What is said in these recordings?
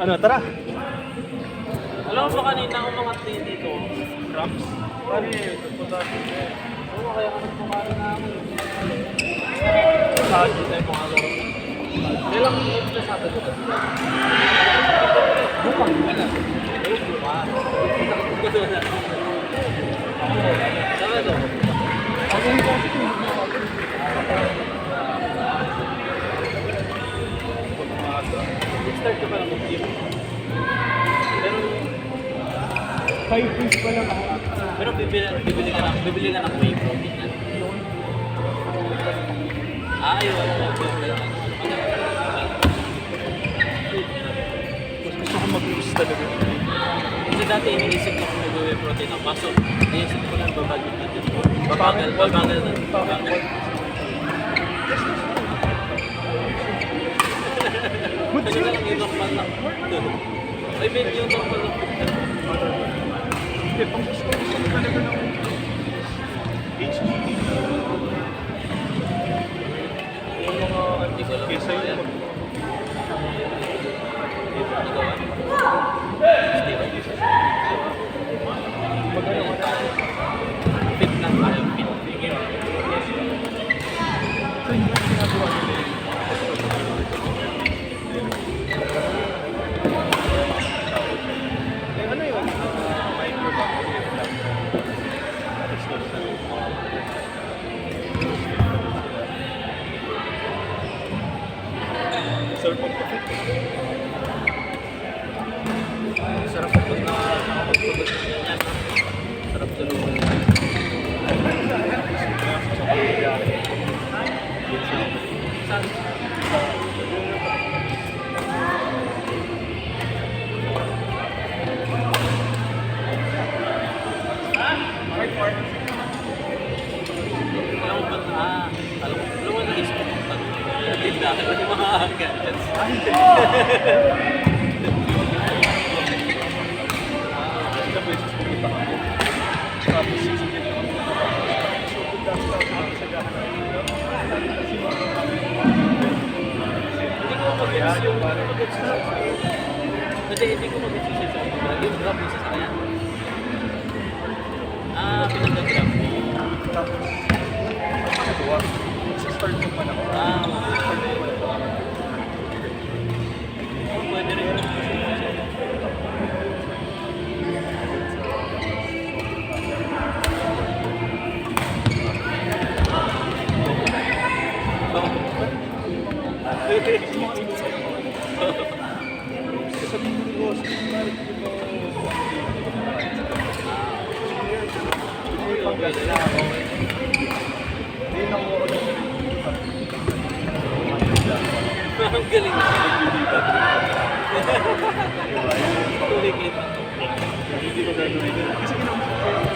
Ano, tara. Alam mo ba kanina umangat din dito? Rams? Ano yun? Punta dito eh. Oo, kaya ka nagpumalo na ako. Saan dito tayo mga laro? Kailang minutes na sabi ko. Bukang wala. Sabi ko. Ako yung kasi kung Start ka pa lang mag-gym. Pero 5 days pa lang ako. pero bibili ka ng whey protein yan. Yun. Mas gusto ko mag-lose talaga. Kasi dati iniisip ko kung mag-whey protein ang paso. Iniisip ko lang babagal natin. Babagal na. Babagal. Kasi lang yung normal lang. May medyo normal lang. Hindi, pang gusto ko talaga ng HGT. Yung mga Hindi ko alam. kesa yung Fit lang tayo. Fit. So, hindi na ginagawa nila. Ano yun? Sarap mag-fit. Sarap pag nakapagpagod na yan. Sarap tulungan. Alam mo na-isip ko pag natindahan ng mga gadgets. Ilang beses pumunta kami. Tapos sisingin ako. So, punta sa sagahan. Hindi ko mag-gets yung mag-gets na. Kasi hindi ko mag-gets yung sa mga yung grab yung sasakyan. Pinag-grab mo. Tapos, ano nagawa? Sa-start ko pa lang. Pwede rin. Sabihin ko, bakit dito? Pwede na ako. Hindi na ako Ang galing na. Tuloy kita. hindi ko gagawin. Kasi kinausap ko yung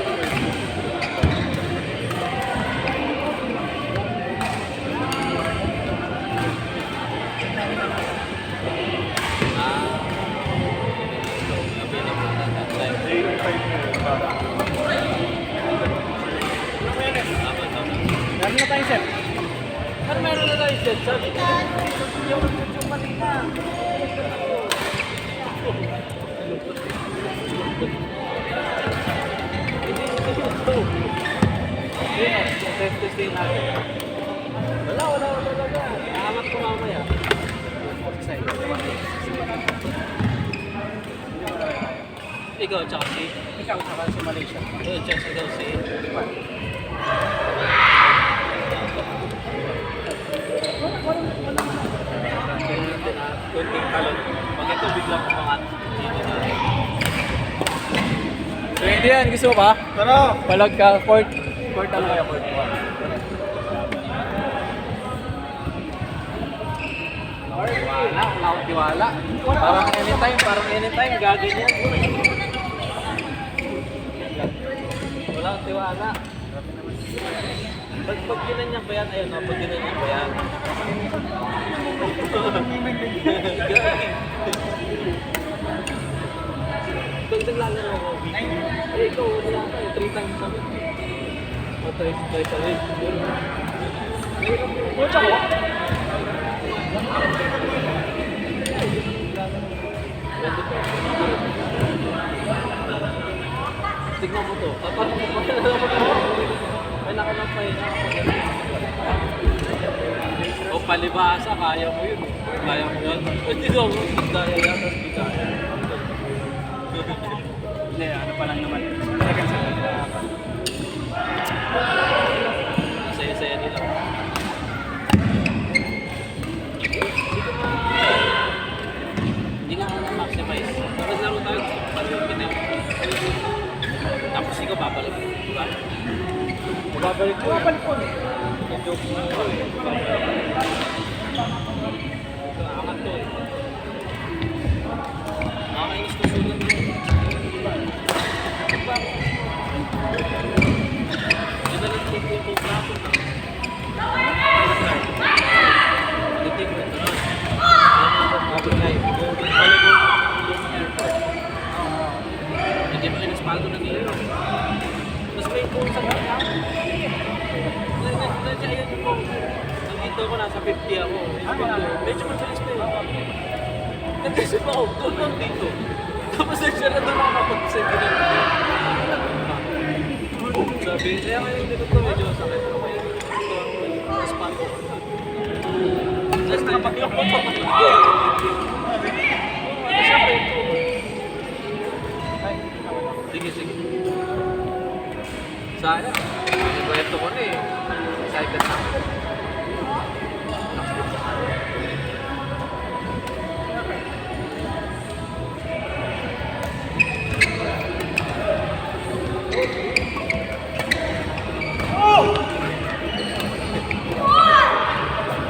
Meron na tayo, sir. Ano meron na tayo, sir? Sabi ko, yung kanina. Test din natin. Wala. Nahanap ko mamaya. Ikaw, tsaka si? ikaw saka si Malaysia. Tsaka ikaw si? Kunting talon. Pag ito biglang umangat. So hindi yan, gusto mo ba? Tara! Palag ka, court ano kaya, court 1. Tiwala, wala akong tiwala. Parang anytime, gaganyan. Wala akong tiwala. Pag ginanyan ba yan, ayun o, pag ginanyan ba yan. Pag naglalaro ako, ikaw, wala ka, 3 times kami. Try sa rin. Coach ako? Tignan mo to. Parang may nakalampay na ako. O palibasa, kaya mo yun. Kaya mo yun. Hindi ko ako. Daya yan, tapos di kaya. Hindi, ano pa lang naman. Talagang sa kanila. Saya-saya nila. Hindi nga ako na-maximize. Tapos laro tayo, pag-ibig na yun. Tapos ikaw babalik. Diba? Babalik ko. Babalik ko. Joke mo. Nakakat to eh. Nakakainis ko sulat mo. Yun na lang yung yung plapon na. Pagdating mo ito na. Kapag live. Balik mo yung airport. Hindi ba inaspaldo na nila? Tapos may phone sa kanya. Nandiyan yung phone. Nandito ko, nasa 50 ako. Medyo mabilis pa eh. Nag-isip ako, doon dito. Tapos nag-share na doon ako kapag-send ko lang. Sabi, kaya ngayon dito to medyo sakit. Pero ngayon, ito ang spot ko. Tapos nakapag-lock ko pa. Siyempre ito. Sige, sige. Sayang. Kwento ko na eh. Excited na ako.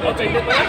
Okay, hindi pa yan.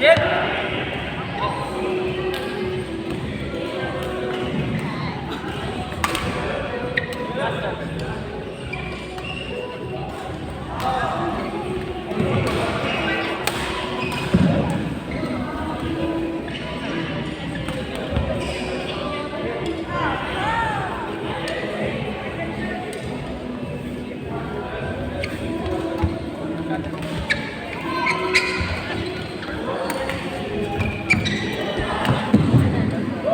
Shit!